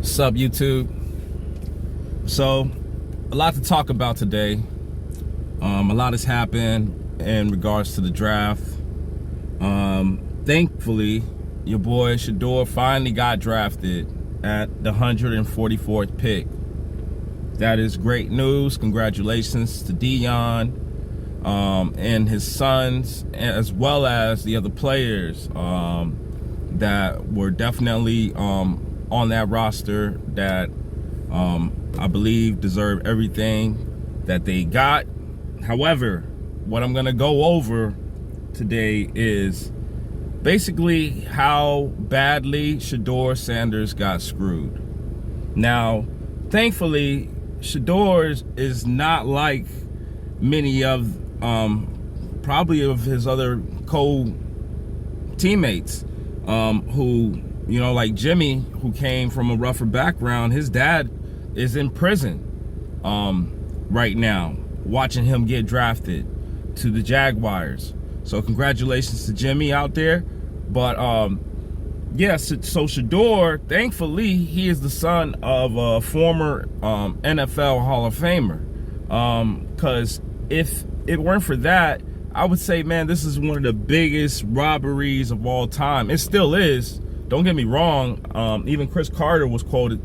What's up, YouTube? So, a lot to talk about today. A lot has happened in regards to the draft. Thankfully, your boy Shedeur finally got drafted at the 144th pick. That is great news. Congratulations to Deion and his sons, as well as the other players that were definitely on that roster that I believe deserve everything that they got. However, what I'm gonna go over today is basically how badly Shedeur Sanders got screwed. Now, thankfully, Shedeur is not like many of probably of his other co-teammates who, you know, like Jimmy, who came from a rougher background. His dad is in prison right now, watching him get drafted to the Jaguars. So congratulations to Jimmy out there. But yeah, so Shedeur, thankfully, he is the son of a former NFL Hall of Famer. Because if it weren't for that, I would say, man, this is one of the biggest robberies of all time. It still is. Don't get me wrong. Even Chris Carter was quoted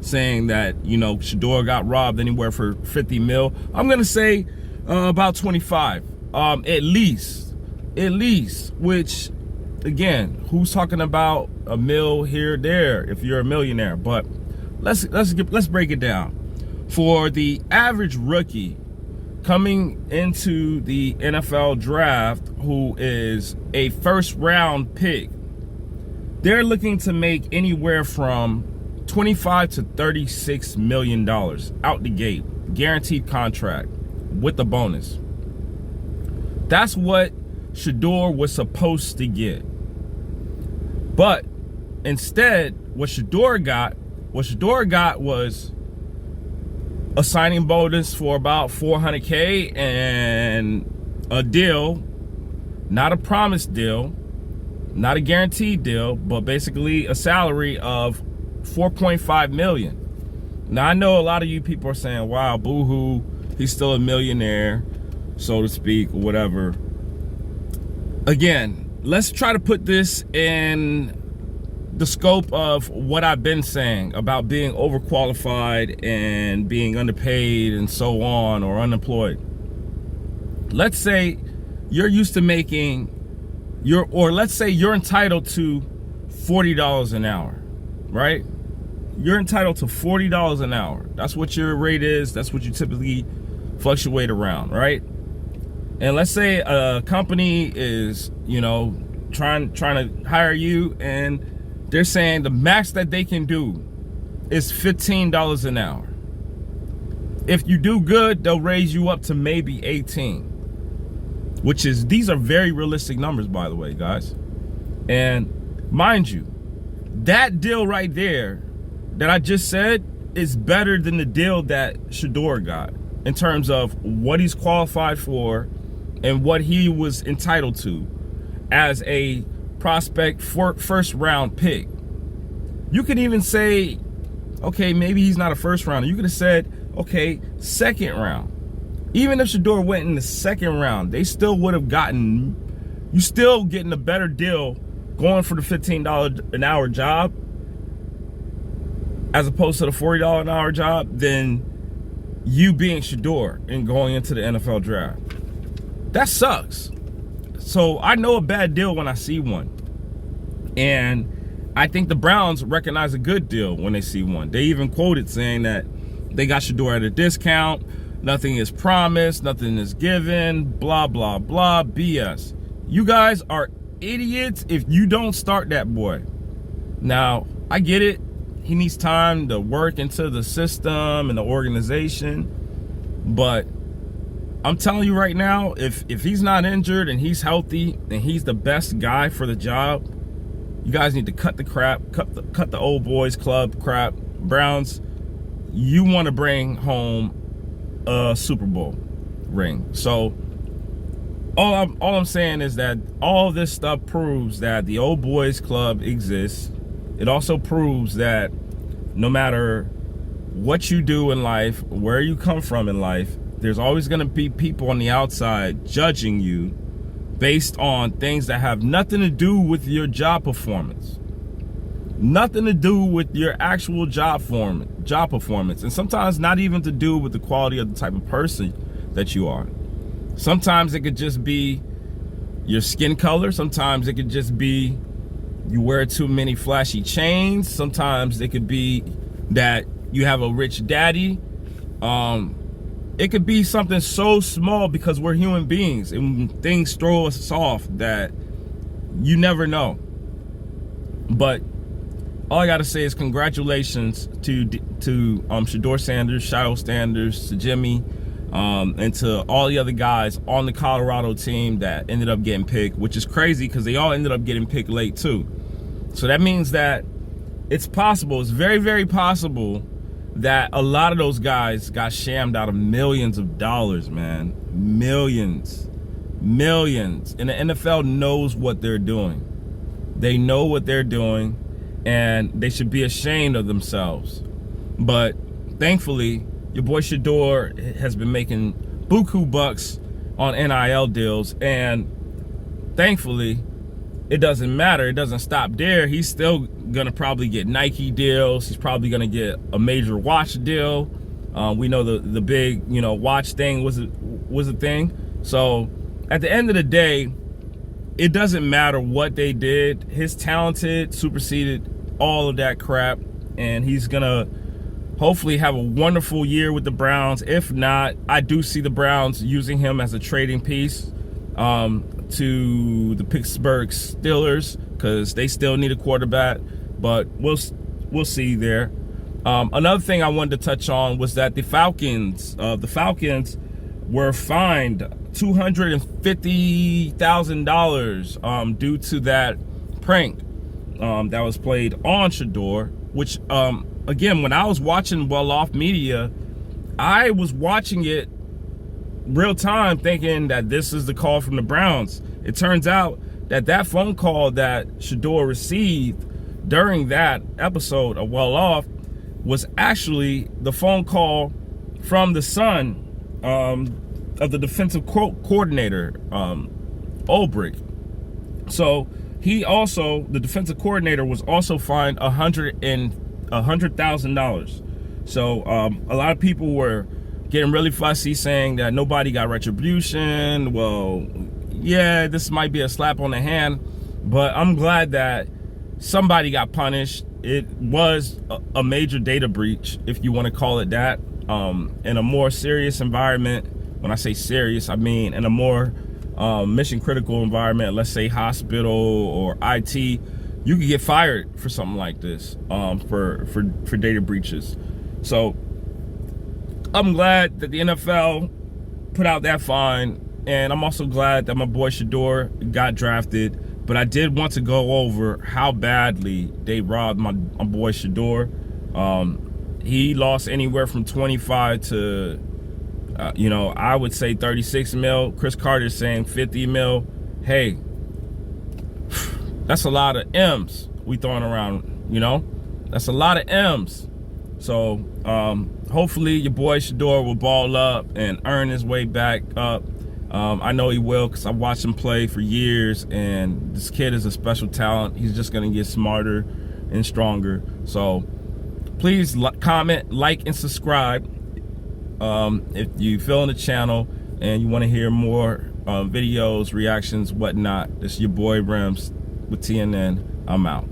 saying that, you know, Shedeur got robbed anywhere for 50 mil. I'm going to say about 25, at least, which, again, who's talking about a mil here or there if you're a millionaire? But let's break it down. For the average rookie coming into the NFL draft, who is a first round pick, they're looking to make anywhere from $25 to $36 million out the gate, guaranteed contract with a bonus. That's what Shedeur was supposed to get. But instead, what Shedeur got was a signing bonus for about $400K and a deal, not a promised deal, not a guaranteed deal, but basically a salary of $4.5 million. Now, I know a lot of you people are saying, wow, boo-hoo, he's still a millionaire, so to speak, or whatever. Again, let's try to put this in the scope of what I've been saying about being overqualified and being underpaid and so on, or unemployed. Let's say you're used to making let's say you're entitled to $40 an hour, right? You're entitled to $40 an hour. That's what your rate is. That's what you typically fluctuate around, right? And let's say a company is, you know, trying to hire you, and they're saying the max that they can do is $15 an hour. If you do good, they'll raise you up to maybe 18, which is, these are very realistic numbers, by the way, guys. And mind you, that deal right there that I just said is better than the deal that Shedeur got in terms of what he's qualified for and what he was entitled to as a prospect for first round pick. You could even say, okay, maybe he's not a first rounder. You could have said, okay, second round. Even if Shedeur went in the second round, they still would have gotten, you still getting a better deal going for the $15 an hour job as opposed to the $40 an hour job than you being Shedeur and going into the NFL draft. That sucks. So I know a bad deal when I see one. And I think the Browns recognize a good deal when they see one. They even quoted saying that they got Shedeur at a discount. Nothing is promised. Nothing is given. Blah, blah, blah. BS. You guys are idiots if you don't start that boy. Now, I get it. He needs time to work into the system and the organization. But I'm telling you right now, if he's not injured and he's healthy and he's the best guy for the job, you guys need to cut the crap, cut the old boys club crap. Browns, you want to bring home a Super Bowl ring. So all I'm saying is that all this stuff proves that the old boys club exists. It also proves that no matter what you do in life, where you come from in life, there's always going to be people on the outside judging you based on things that have nothing to do with your job performance. Nothing to do with your actual job performance. And sometimes not even to do with the quality of the type of person that you are. Sometimes it could just be your skin color. Sometimes it could just be you wear too many flashy chains. Sometimes it could be that you have a rich daddy. It could be something so small, because we're human beings and things throw us off that you never know. But all I gotta say is congratulations to Shedeur Sanders, to Jimmy, and to all the other guys on the Colorado team that ended up getting picked, which is crazy because they all ended up getting picked late too. So that means that it's possible, it's very, very possible that a lot of those guys got shammed out of millions of dollars, man. Millions. And the NFL knows what they're doing. They know what they're doing, and they should be ashamed of themselves. But thankfully, your boy Shedeur has been making buku bucks on NIL deals, and thankfully, it doesn't matter. It doesn't stop there. He's still gonna probably get Nike deals. He's probably gonna get a major watch deal. We know the big, watch thing was a thing. So at the end of the day, it doesn't matter what they did. His talented superseded all of that crap, and he's gonna hopefully have a wonderful year with the Browns. If not, I do see the Browns using him as a trading piece to the Pittsburgh Steelers, because they still need a quarterback, but we'll see there. Another thing I wanted to touch on was that the Falcons were fined $250,000 due to that prank that was played on Shedeur, which again, when I was watching Well Off Media, I was watching it real time thinking that this is the call from the Browns. It turns out that phone call that Shedeur received during that episode of Well Off was actually the phone call from the son of the defensive coordinator, Ulbrich. So the defensive coordinator was also fined $100,000. So a lot of people were getting really fussy, saying that nobody got retribution. Well, yeah, this might be a slap on the hand, but I'm glad that somebody got punished. It was a major data breach, if you want to call it that, in a more serious environment. When I say serious, I mean in a more mission critical environment, let's say hospital or IT, you could get fired for something like this, for data breaches. So I'm glad that the NFL put out that fine, and I'm also glad that my boy Shedeur got drafted. But I did want to go over how badly they robbed my boy Shedeur. He lost anywhere from 25 to, I would say 36 mil. Chris Carter's saying 50 mil. Hey, that's a lot of M's we throwing around, That's a lot of M's. So hopefully your boy Shedeur will ball up and earn his way back up. I know he will, because I've watched him play for years, and this kid is a special talent. He's just going to get smarter and stronger. So please comment, like, and subscribe if you feel in the channel and you want to hear more videos, reactions, whatnot. This is your boy Rims with TNN. I'm out.